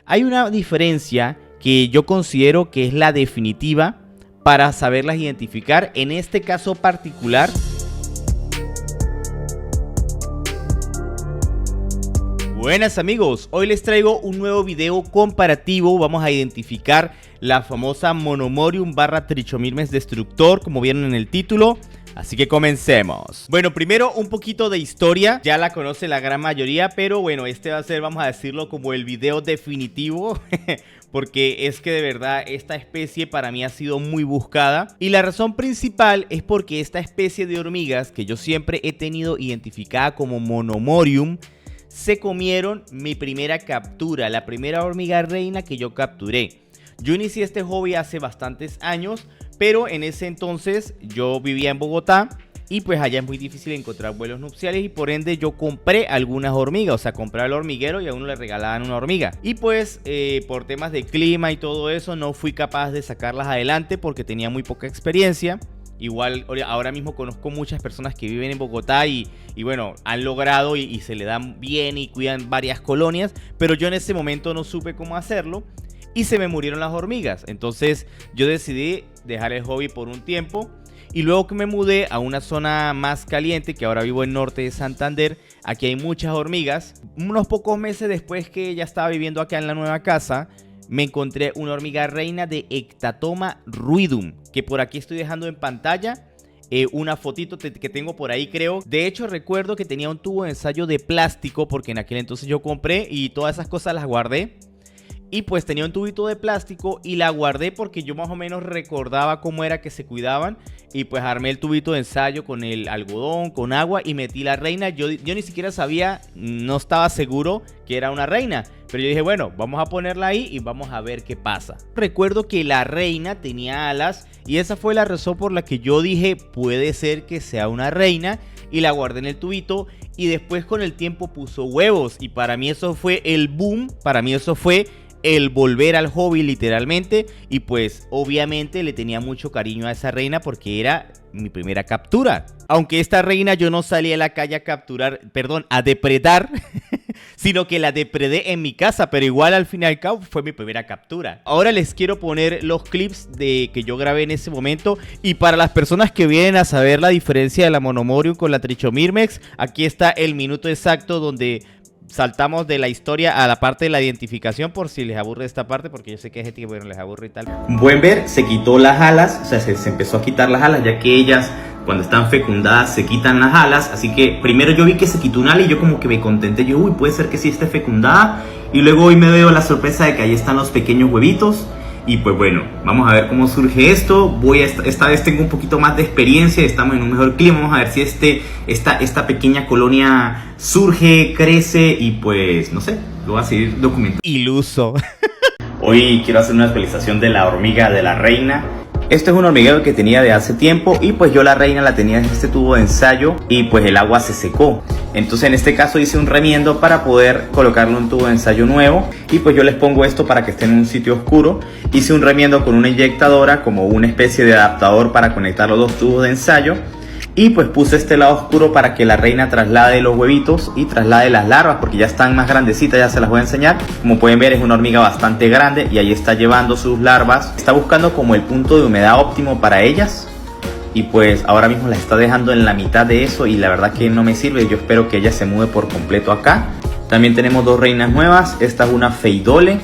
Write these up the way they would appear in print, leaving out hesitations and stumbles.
Hay una diferencia que yo considero que es la definitiva para saberlas identificar. En este caso particular, buenas amigos, hoy les traigo un nuevo video comparativo. Vamos a identificar la famosa Monomorium / Trichomyrmex destructor, como vieron en el título. Así que comencemos. Bueno, primero un poquito de historia. Ya la conoce la gran mayoría, pero bueno, este va a ser, vamos a decirlo, como el video definitivo porque es que de verdad esta especie para mí ha sido muy buscada. Y la razón principal es porque esta especie de hormigas que yo siempre he tenido identificada como Monomorium se comieron mi primera captura, la primera hormiga reina que yo capturé. Yo inicié este hobby hace bastantes años, pero en ese entonces yo vivía en Bogotá y pues allá es muy difícil encontrar vuelos nupciales y por ende yo compré algunas hormigas, o sea, compré al hormiguero y a uno le regalaban una hormiga. Y pues por temas de clima y todo eso no fui capaz de sacarlas adelante porque tenía muy poca experiencia. Igual ahora mismo conozco muchas personas que viven en Bogotá y bueno, han logrado y se le dan bien y cuidan varias colonias, pero yo en ese momento no supe cómo hacerlo y se me murieron las hormigas. Entonces yo decidí dejar el hobby por un tiempo y luego que me mudé a una zona más caliente, que ahora vivo en norte de Santander, aquí hay muchas hormigas. Unos pocos meses después que ya estaba viviendo acá en la nueva casa, me encontré una hormiga reina de Ectatoma ruidum, que por aquí estoy dejando en pantalla una fotito que tengo por ahí, creo. De hecho recuerdo que tenía un tubo de ensayo de plástico porque en aquel entonces yo compré y todas esas cosas las guardé. Y pues tenía un tubito de plástico y la guardé porque yo más o menos recordaba cómo era que se cuidaban. Y pues armé el tubito de ensayo con el algodón, con agua y metí la reina. Yo ni siquiera sabía, no estaba seguro que era una reina. Pero yo dije, bueno, vamos a ponerla ahí y vamos a ver qué pasa. Recuerdo que la reina tenía alas y esa fue la razón por la que yo dije, puede ser que sea una reina. Y la guardé en el tubito y después con el tiempo puso huevos. Y para mí eso fue el boom, para mí eso fue el volver al hobby literalmente. Y pues obviamente le tenía mucho cariño a esa reina porque era mi primera captura. Aunque esta reina yo no salí a la calle a capturar, perdón, a depredar sino que la depredé en mi casa, pero igual al fin y al cabo fue mi primera captura. Ahora les quiero poner los clips de que yo grabé en ese momento. Y para las personas que vienen a saber la diferencia de la Monomorium con la Trichomyrmex, aquí está el minuto exacto donde saltamos de la historia a la parte de la identificación, por si les aburre esta parte, porque yo sé que hay gente que bueno, les aburre y tal. Pueden ver, se quitó las alas, o sea, se empezó a quitar las alas, ya que ellas cuando están fecundadas se quitan las alas. Así que primero yo vi que se quitó un ala y yo como que me contenté, yo, uy, puede ser que sí esté fecundada. Y luego hoy me veo la sorpresa de que ahí están los pequeños huevitos. Y pues bueno, vamos a ver cómo surge esto. Esta vez tengo un poquito más de experiencia, estamos en un mejor clima. Vamos a ver si esta pequeña colonia surge, crece y pues no sé, lo voy a seguir documentando. Iluso. Hoy quiero hacer una actualización de la hormiga de la reina. Este es un hormiguero que tenía de hace tiempo y pues yo la reina la tenía en este tubo de ensayo y pues el agua se secó. Entonces en este caso hice un remiendo para poder colocarlo en un tubo de ensayo nuevo y pues yo les pongo esto para que estén en un sitio oscuro. Hice un remiendo con una inyectadora como una especie de adaptador para conectar los dos tubos de ensayo. Y pues puse este lado oscuro para que la reina traslade los huevitos y traslade las larvas porque ya están más grandecitas, ya se las voy a enseñar. Como pueden ver es una hormiga bastante grande y ahí está llevando sus larvas. Está buscando como el punto de humedad óptimo para ellas. Y pues ahora mismo la está dejando en la mitad de eso y la verdad que no me sirve. Yo espero que ella se mude por completo acá. También tenemos dos reinas nuevas. Esta es una Pheidole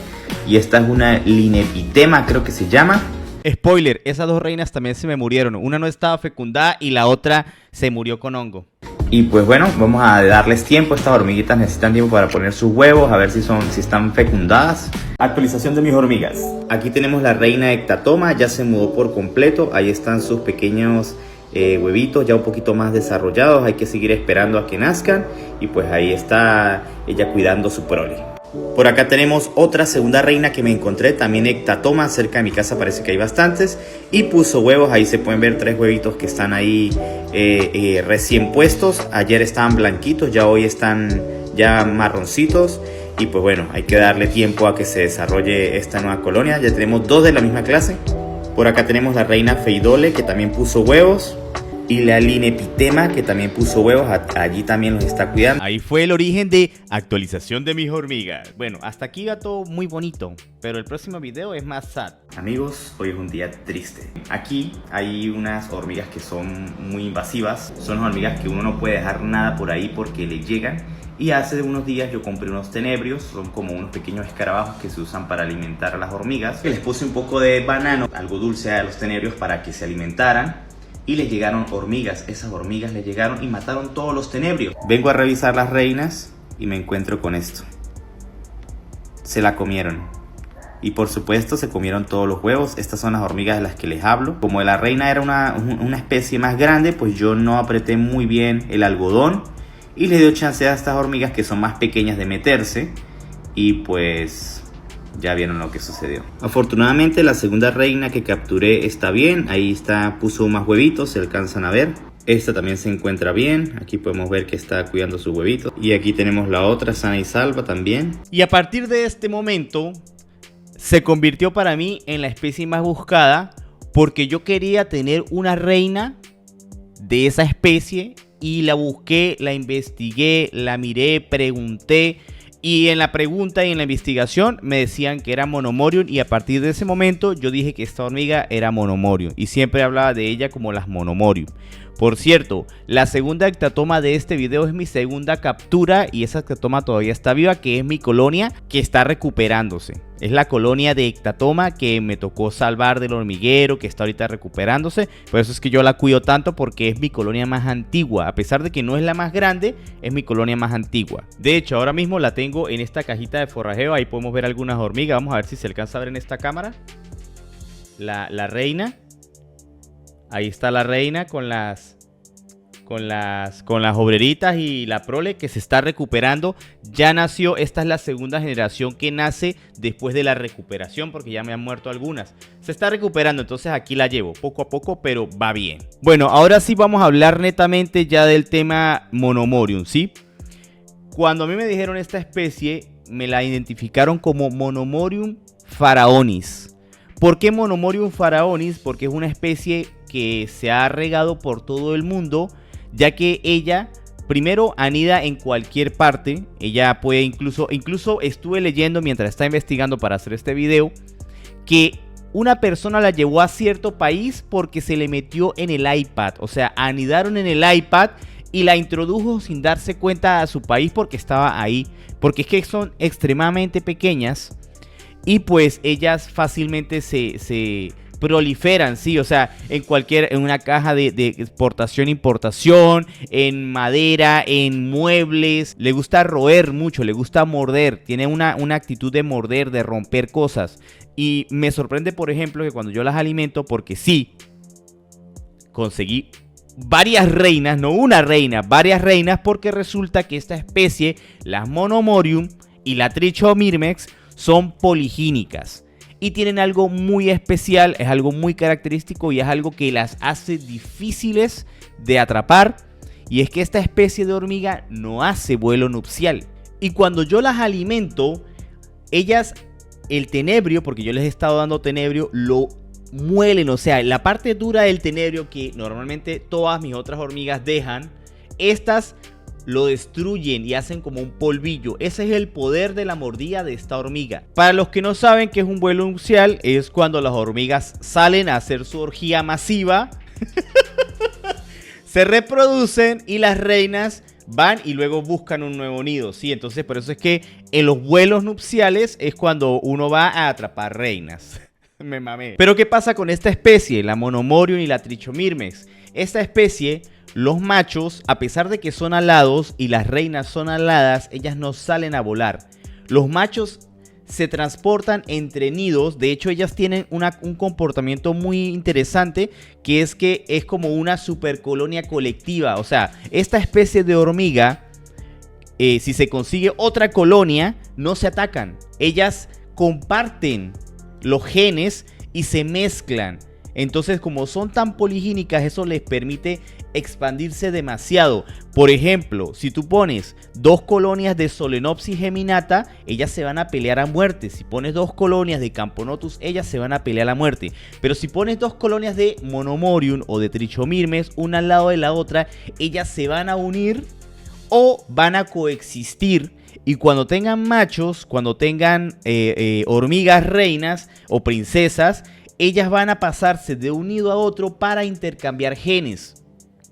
y esta es una Linepitema, creo que se llama. Spoiler, esas dos reinas también se me murieron. Una no estaba fecundada y la otra se murió con hongo. Y pues bueno, vamos a darles tiempo. Estas hormiguitas necesitan tiempo para poner sus huevos, a ver si están fecundadas. Actualización de mis hormigas. Aquí tenemos la reina Ectatoma, ya se mudó por completo. Ahí están sus pequeños huevitos ya un poquito más desarrollados. Hay que seguir esperando a que nazcan. Y pues ahí está ella cuidando su prole. Por acá tenemos otra segunda reina que me encontré, también Ectatoma, cerca de mi casa parece que hay bastantes. Y puso huevos, ahí se pueden ver 3 huevitos que están ahí recién puestos. Ayer estaban blanquitos, ya hoy están ya marroncitos. Y pues bueno, hay que darle tiempo a que se desarrolle esta nueva colonia. Ya tenemos 2 de la misma clase. Por acá tenemos la reina Pheidole que también puso huevos. Y la linepitema, que también puso huevos, allí también los está cuidando. Ahí fue el origen de actualización de mis hormigas. Bueno, hasta aquí va todo muy bonito, pero el próximo video es más sad. Amigos, hoy es un día triste. Aquí hay unas hormigas que son muy invasivas. Son las hormigas que uno no puede dejar nada por ahí porque le llegan. Y hace unos días yo compré unos tenebrios, son como unos pequeños escarabajos que se usan para alimentar a las hormigas. Les puse un poco de banano, algo dulce a los tenebrios para que se alimentaran. Y les llegaron hormigas, esas hormigas les llegaron y mataron todos los tenebrios. Vengo a revisar las reinas y me encuentro con esto. Se la comieron. Y por supuesto se comieron todos los huevos. Estas son las hormigas de las que les hablo. Como la reina era una especie más grande, pues yo no apreté muy bien el algodón. Y le dio chance a estas hormigas que son más pequeñas de meterse. Y pues ya vieron lo que sucedió. Afortunadamente la segunda reina que capturé está bien. Ahí está, puso más huevitos, se alcanzan a ver. Esta también se encuentra bien. Aquí podemos ver que está cuidando sus huevitos. Y aquí tenemos la otra sana y salva también. Y a partir de este momento se convirtió para mí en la especie más buscada, porque yo quería tener una reina de esa especie y la busqué, la investigué, la miré, pregunté. Y en la pregunta y en la investigación me decían que era Monomorium, y a partir de ese momento yo dije que esta hormiga era Monomorium y siempre hablaba de ella como las Monomorium. Por cierto, la segunda ectatoma de este video es mi segunda captura y esa ectatoma todavía está viva, que es mi colonia que está recuperándose. Es la colonia de ectatoma que me tocó salvar del hormiguero, que está ahorita recuperándose. Por eso es que yo la cuido tanto, porque es mi colonia más antigua. A pesar de que no es la más grande, es mi colonia más antigua. De hecho, ahora mismo la tengo en esta cajita de forrajeo. Ahí podemos ver algunas hormigas. Vamos a ver si se alcanza a ver en esta cámara. La reina. Ahí está la reina con las obreritas y la prole que se está recuperando. Ya nació, esta es la segunda generación que nace después de la recuperación, porque ya me han muerto algunas. Se está recuperando, entonces aquí la llevo poco a poco, pero va bien. Bueno, ahora sí vamos a hablar netamente ya del tema Monomorium, ¿sí? Cuando a mí me dijeron esta especie, me la identificaron como Monomorium faraonis. ¿Por qué Monomorium faraonis? Porque es una especie que se ha regado por todo el mundo, ya que ella primero anida en cualquier parte. Ella puede incluso estuve leyendo mientras estaba investigando para hacer este video, que una persona la llevó a cierto país porque se le metió en el iPad. O sea, anidaron en el iPad y la introdujo sin darse cuenta a su país porque estaba ahí. Porque es que son extremadamente pequeñas y pues ellas fácilmente se proliferan, sí, o sea, en una caja de exportación, importación, en madera, en muebles. Le gusta roer mucho, le gusta morder, tiene una actitud de morder, de romper cosas. Y me sorprende, por ejemplo, que cuando yo las alimento, porque sí, conseguí varias reinas, no una reina, varias reinas, porque resulta que esta especie, las Monomorium y la Trichomyrmex, son poligínicas. Y tienen algo muy especial, es algo muy característico y es algo que las hace difíciles de atrapar. Y es que esta especie de hormiga no hace vuelo nupcial. Y cuando yo las alimento, ellas, el tenebrio, porque yo les he estado dando tenebrio, lo muelen. O sea, la parte dura del tenebrio que normalmente todas mis otras hormigas dejan, estas lo destruyen y hacen como un polvillo. Ese es el poder de la mordida de esta hormiga. Para los que no saben qué es un vuelo nupcial, es cuando las hormigas salen a hacer su orgía masiva, se reproducen y las reinas van y luego buscan un nuevo nido, ¿sí? Entonces por eso es que en los vuelos nupciales es cuando uno va a atrapar reinas. Me mamé. Pero ¿qué pasa con esta especie? La Monomorium y la Trichomyrmex. Esta especie, los machos, a pesar de que son alados y las reinas son aladas, ellas no salen a volar. Los machos se transportan entre nidos. De hecho, ellas tienen un comportamiento muy interesante, que es como una supercolonia colectiva. O sea, esta especie de hormiga, si se consigue otra colonia, no se atacan. Ellas comparten los genes y se mezclan. Entonces, como son tan poligínicas, eso les permite expandirse demasiado. Por ejemplo, si tú pones 2 colonias de Solenopsis geminata, ellas se van a pelear a muerte. Si pones 2 colonias de Camponotus, ellas se van a pelear a muerte. Pero si pones 2 colonias de Monomorium o de Trichomyrmes, una al lado de la otra, ellas se van a unir o van a coexistir. Y cuando tengan machos, cuando tengan hormigas reinas o princesas, ellas van a pasarse de un nido a otro para intercambiar genes.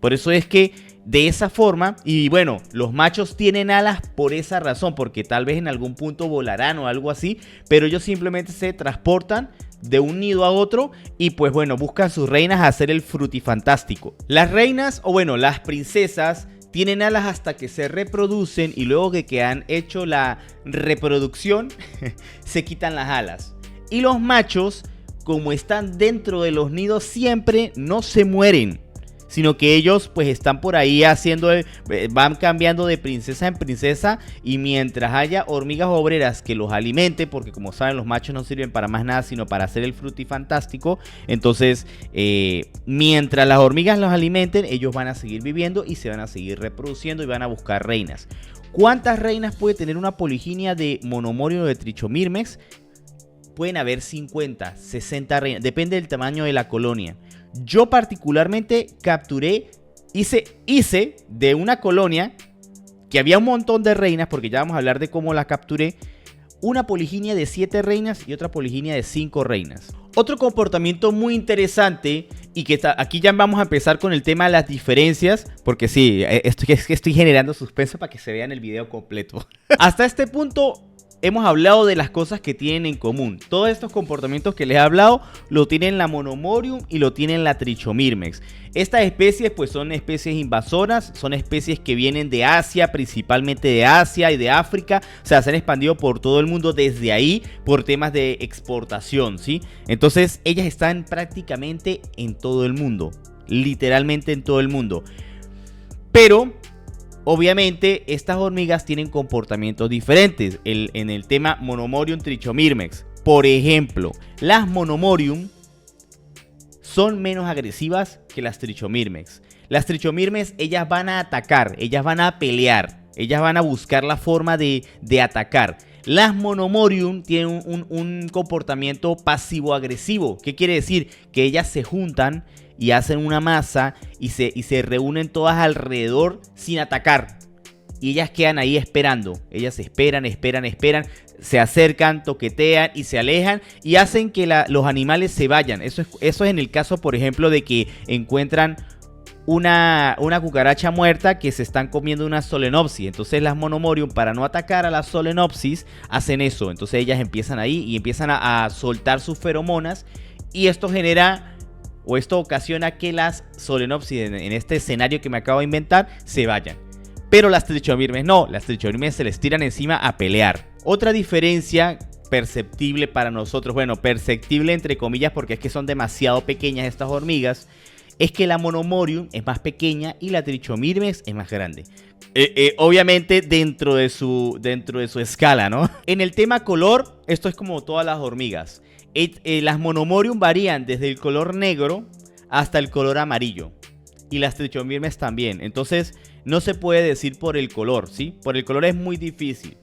Por eso es que de esa forma, y bueno, los machos tienen alas por esa razón, porque tal vez en algún punto volarán o algo así, pero ellos simplemente se transportan de un nido a otro y pues bueno, buscan sus reinas a hacer el frutifantástico. Las reinas, o bueno, las princesas, tienen alas hasta que se reproducen y luego de que han hecho la reproducción, se quitan las alas. Y los machos, como están dentro de los nidos siempre, no se mueren, sino que ellos pues están por ahí haciendo, van cambiando de princesa en princesa, y mientras haya hormigas obreras que los alimente, porque como saben los machos no sirven para más nada sino para hacer el frutifantástico, entonces mientras las hormigas los alimenten, ellos van a seguir viviendo y se van a seguir reproduciendo y van a buscar reinas. ¿Cuántas reinas puede tener una poliginia de Monomorium o de Trichomyrmex? Pueden haber 50, 60 reinas, depende del tamaño de la colonia. Yo particularmente capturé, hice de una colonia que había un montón de reinas, porque ya vamos a hablar de cómo la capturé, una poliginia de 7 reinas y otra poliginia de 5 reinas. Otro comportamiento muy interesante, y que aquí ya vamos a empezar con el tema de las diferencias, porque sí, estoy generando suspenso para que se vean el video completo. Hasta este punto hemos hablado de las cosas que tienen en común. Todos estos comportamientos que les he hablado lo tienen la Monomorium y lo tienen la Trichomyrmex. Estas especies pues son especies invasoras, son especies que vienen de Asia, principalmente de Asia y de África. O sea, se han expandido por todo el mundo desde ahí por temas de exportación, ¿sí? Entonces ellas están prácticamente en todo el mundo, literalmente en todo el mundo. Pero obviamente estas hormigas tienen comportamientos diferentes en el tema Monomorium Trichomyrmex. Por ejemplo, las Monomorium son menos agresivas que las Trichomyrmex. Las Trichomyrmex, ellas van a atacar, ellas van a pelear, ellas van a buscar la forma de atacar. Las Monomorium tienen un comportamiento pasivo-agresivo. ¿Qué quiere decir? Que ellas se juntan y hacen una masa y se reúnen todas alrededor sin atacar. Y ellas quedan ahí esperando. Ellas esperan, se acercan, toquetean y se alejan y hacen que los animales se vayan. Eso es en el caso, por ejemplo, de que encuentran una cucaracha muerta que se están comiendo una Solenopsis. Entonces las Monomorium, para no atacar a la Solenopsis, hacen eso. Entonces ellas empiezan ahí y empiezan a soltar sus feromonas, y esto genera, o esto ocasiona que las Solenopsis en este escenario que me acabo de inventar se vayan. Pero las Trichomyrmex no, las Trichomyrmex se les tiran encima a pelear. Otra diferencia perceptible para nosotros, bueno, perceptible entre comillas porque es que son demasiado pequeñas estas hormigas, es que la Monomorium es más pequeña y la Trichomyrmex es más grande. Obviamente dentro de su escala, ¿no? En el tema color, esto es como todas las hormigas. Las Monomorium varían desde el color negro hasta el color amarillo. Y las Trichomyrmex también. Entonces no se puede decir por el color, ¿sí? Por el color es muy difícil.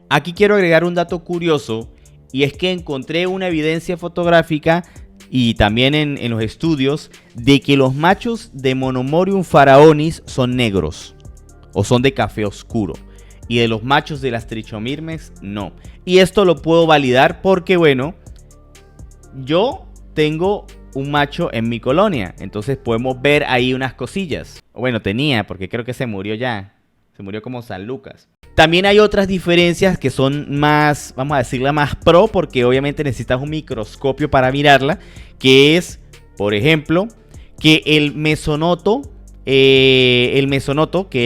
Aquí quiero agregar un dato curioso, y es que encontré una evidencia fotográfica y también en los estudios de que los machos de Monomorium faraonis son negros o son de café oscuro, y de los machos de las Trichomyrmex no. Y esto lo puedo validar porque, bueno, yo tengo un macho en mi colonia, entonces podemos ver ahí unas cosillas. Bueno, tenía, porque creo que se murió ya. Se murió como San Lucas. También hay otras diferencias que son más, vamos a decirla, más pro, porque obviamente necesitas un microscopio para mirarla, que es, por ejemplo, que el mesonoto, que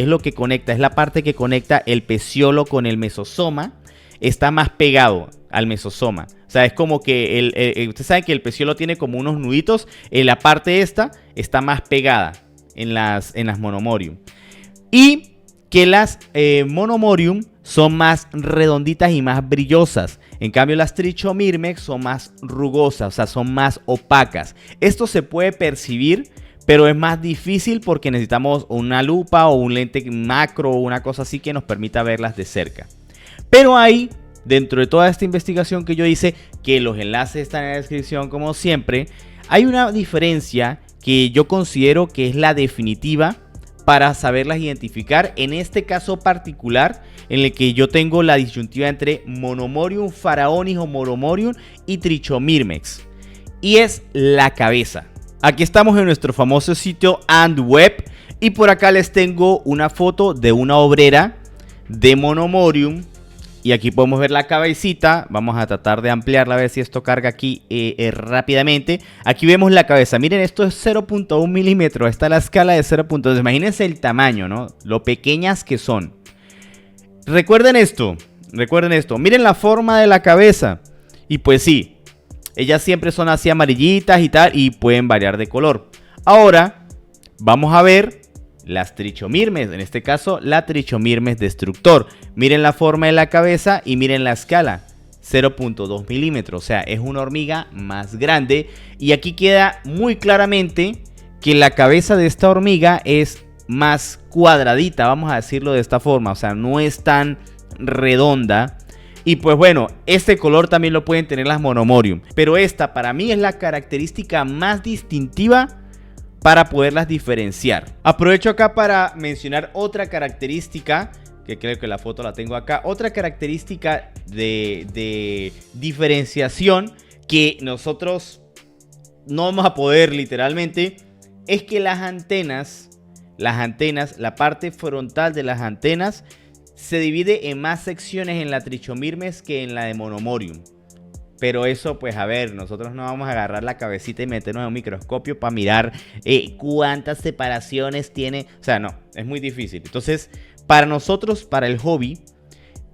es lo que conecta, es la parte que conecta el peciolo con el mesosoma, está más pegado al mesosoma. O sea, es como que ustedes saben que el peciolo tiene como unos nuditos, la parte esta está más pegada en las Monomorium. Y que las Monomorium son más redonditas y más brillosas. En cambio, las Trichomyrmex son más rugosas, o sea, son más opacas. Esto se puede percibir, pero es más difícil porque necesitamos una lupa o un lente macro o una cosa así que nos permita verlas de cerca. Pero hay, dentro de toda esta investigación que yo hice, que los enlaces están en la descripción como siempre, hay una diferencia que yo considero que es la definitiva para saberlas identificar. En este caso particular, en el que yo tengo la disyuntiva entre Monomorium pharaonis o Monomorium y Trichomyrmex, y es la cabeza. Aquí estamos en nuestro famoso sitio AntWeb y por acá les tengo una foto de una obrera de Monomorium. Y aquí podemos ver la cabecita. Vamos a tratar de ampliarla a ver si esto carga aquí rápidamente. Aquí vemos la cabeza. Miren, esto es 0.1 milímetros. Está la escala de 0.2. Imagínense el tamaño, ¿no? Lo pequeñas que son. Recuerden esto. Miren la forma de la cabeza. Y pues sí, ellas siempre son así amarillitas y tal. Y pueden variar de color. Ahora vamos a ver las Trichomyrmex, en este caso la Trichomyrmex destructor. Miren la forma de la cabeza y miren la escala, 0.2 milímetros, o sea, es una hormiga más grande. Y aquí queda muy claramente que la cabeza de esta hormiga es más cuadradita, vamos a decirlo de esta forma, o sea, no es tan redonda. Y pues bueno, este color también lo pueden tener las Monomorium, pero esta para mí es la característica más distintiva para poderlas diferenciar. Aprovecho acá para mencionar otra característica, que creo que la foto la tengo acá. Otra característica de diferenciación que nosotros no vamos a poder literalmente, es que las antenas, la parte frontal de las antenas se divide en más secciones en la Trichomyrmex que en la de Monomorium. Pero eso, pues a ver, nosotros no vamos a agarrar la cabecita y meternos en un microscopio para mirar cuántas separaciones tiene. O sea, no, es muy difícil. Entonces, para nosotros, para el hobby,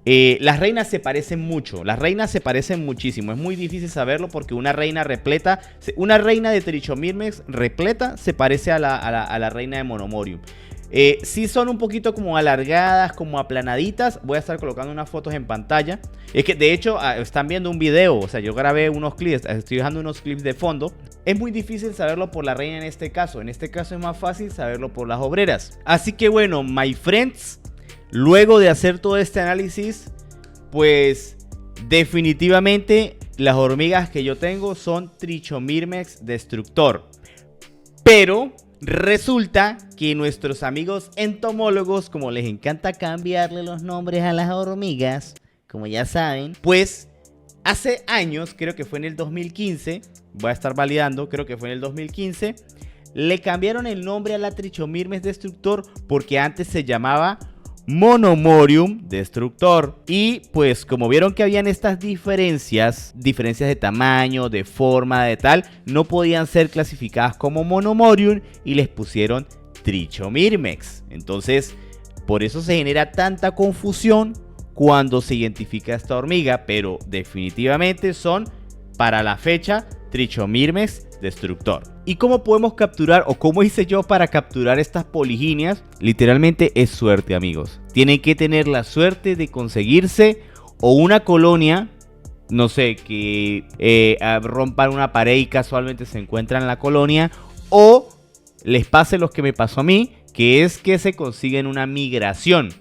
las reinas se parecen mucho. Las reinas se parecen muchísimo. Es muy difícil saberlo porque una reina repleta, una reina de Trichomyrmex repleta se parece a la reina de Monomorium. Sí son un poquito como alargadas, como aplanaditas. Voy a estar colocando unas fotos en pantalla. Es que de hecho están viendo un video. O sea, yo grabé unos clips, estoy dejando unos clips de fondo. Es muy difícil saberlo por la reina en este caso. En este caso es más fácil saberlo por las obreras. Así que bueno, my friends, luego de hacer todo este análisis, pues definitivamente las hormigas que yo tengo son Trichomyrmex destructor. Pero resulta que nuestros amigos entomólogos, como les encanta cambiarle los nombres a las hormigas, como ya saben, pues hace años, creo que fue en el 2015, voy a estar validando, creo que fue en el 2015, le cambiaron el nombre a la Trichomyrmex destructor porque antes se llamaba Monomorium destructor. Y pues como vieron que habían estas diferencias de tamaño, de forma, de tal, no podían ser clasificadas como Monomorium y les pusieron Trichomyrmex. Entonces por eso se genera tanta confusión cuando se identifica esta hormiga, pero definitivamente son para la fecha Trichomyrmex destructor. ¿Y cómo podemos capturar o cómo hice yo para capturar estas poliginias? Literalmente es suerte, amigos. Tienen que tener la suerte de conseguirse o una colonia, no sé, que rompan una pared y casualmente se encuentran en la colonia, o les pase lo que me pasó a mí, que es que se consiguen una migración.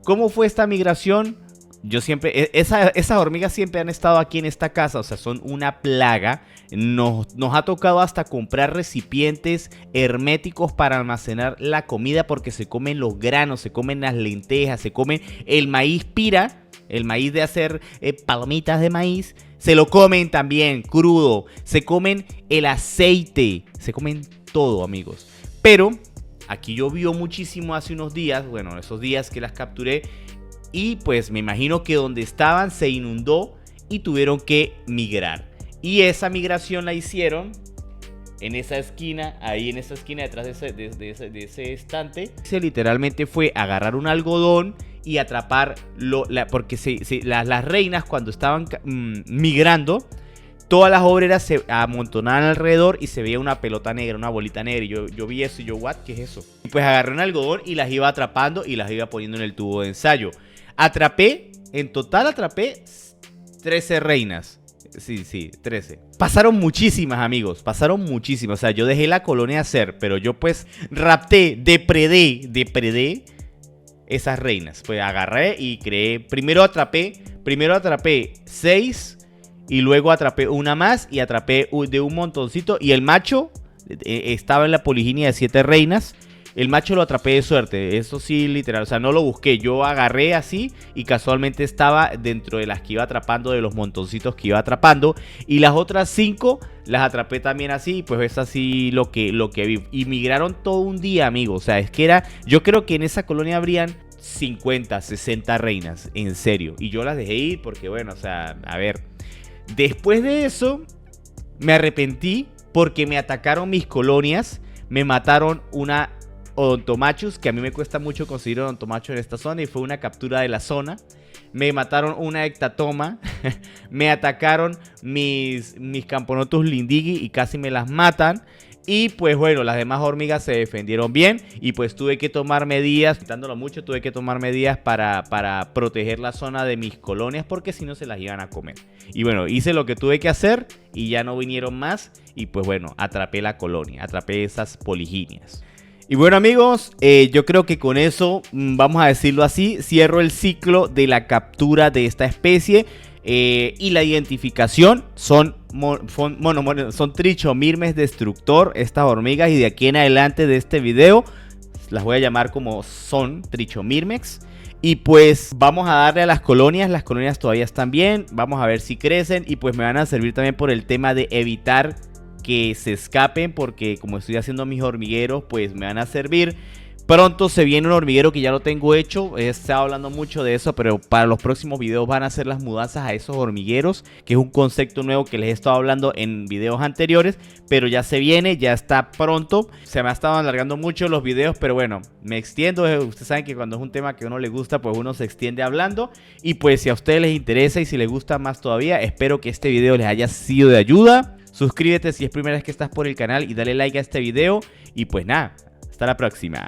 ¿Cómo fue esta migración? Yo siempre, esas hormigas siempre han estado aquí en esta casa, o sea, son una plaga. Nos ha tocado hasta comprar recipientes herméticos para almacenar la comida porque se comen los granos, se comen las lentejas, se comen el maíz pira, el maíz de hacer palomitas de maíz, se lo comen también crudo, se comen el aceite, se comen todo, amigos. Pero aquí llovió muchísimo hace unos días, bueno, esos días que las capturé, y pues me imagino que donde estaban se inundó y tuvieron que migrar. Y esa migración la hicieron en esa esquina, ahí en esa esquina detrás de ese estante. Se literalmente fue agarrar un algodón y atrapar, porque las reinas cuando estaban migrando, todas las obreras se amontonaban alrededor y se veía una pelota negra, una bolita negra. Y yo vi eso y yo, ¿what? ¿Qué es eso? Y pues agarré un algodón y las iba atrapando y las iba poniendo en el tubo de ensayo. En total atrapé 13 reinas. Sí, 13. Pasaron muchísimas, amigos. Pasaron muchísimas. O sea, yo dejé la colonia hacer, pero yo pues rapté, depredé esas reinas. Pues agarré y creé. Primero atrapé 6 y luego atrapé una más y atrapé de un montoncito. Y el macho estaba en la poliginia de 7 reinas. El macho lo atrapé de suerte, eso sí, literal, o sea, no lo busqué. Yo agarré así y casualmente estaba dentro de las que iba atrapando, de los montoncitos que iba atrapando. Y las otras 5 las atrapé también así, pues es así lo que vi. Y migraron todo un día, amigos, o sea, es que era, yo creo que en esa colonia habrían 50, 60 reinas, en serio. Y yo las dejé ir porque, bueno, o sea, a ver. Después de eso, me arrepentí porque me atacaron mis colonias, me mataron una odontomachus, que a mí me cuesta mucho conseguir odontomachus en esta zona y fue una captura de la zona. Me mataron una ectatoma, me atacaron mis camponotus lindigi y casi me las matan. Y pues bueno, las demás hormigas se defendieron bien y pues tuve que tomar medidas, quitándolo mucho, tuve que tomar medidas para proteger la zona de mis colonias porque si no se las iban a comer. Y bueno, hice lo que tuve que hacer y ya no vinieron más y pues bueno, atrapé la colonia, atrapé esas poliginias. Y bueno, amigos, yo creo que con eso, vamos a decirlo así, cierro el ciclo de la captura de esta especie. Y la identificación son Trichomirmes destructor, estas hormigas, y de aquí en adelante de este video las voy a llamar como son Trichomirmex. Y pues vamos a darle a las colonias todavía están bien, vamos a ver si crecen y pues me van a servir también por el tema de evitar que se escapen, porque como estoy haciendo mis hormigueros pues me van a servir. Pronto se viene un hormiguero que ya lo tengo hecho, he estado hablando mucho de eso, pero para los próximos videos van a hacer las mudanzas a esos hormigueros, que es un concepto nuevo que les he estado hablando en videos anteriores, pero ya se viene, ya está pronto. Se me ha estado alargando mucho los videos, pero bueno, me extiendo. Ustedes saben que cuando es un tema que a uno le gusta, pues uno se extiende hablando. Y pues si a ustedes les interesa y si les gusta más todavía, espero que este video les haya sido de ayuda. Suscríbete si es primera vez que estás por el canal y dale like a este video. Y pues nada, hasta la próxima.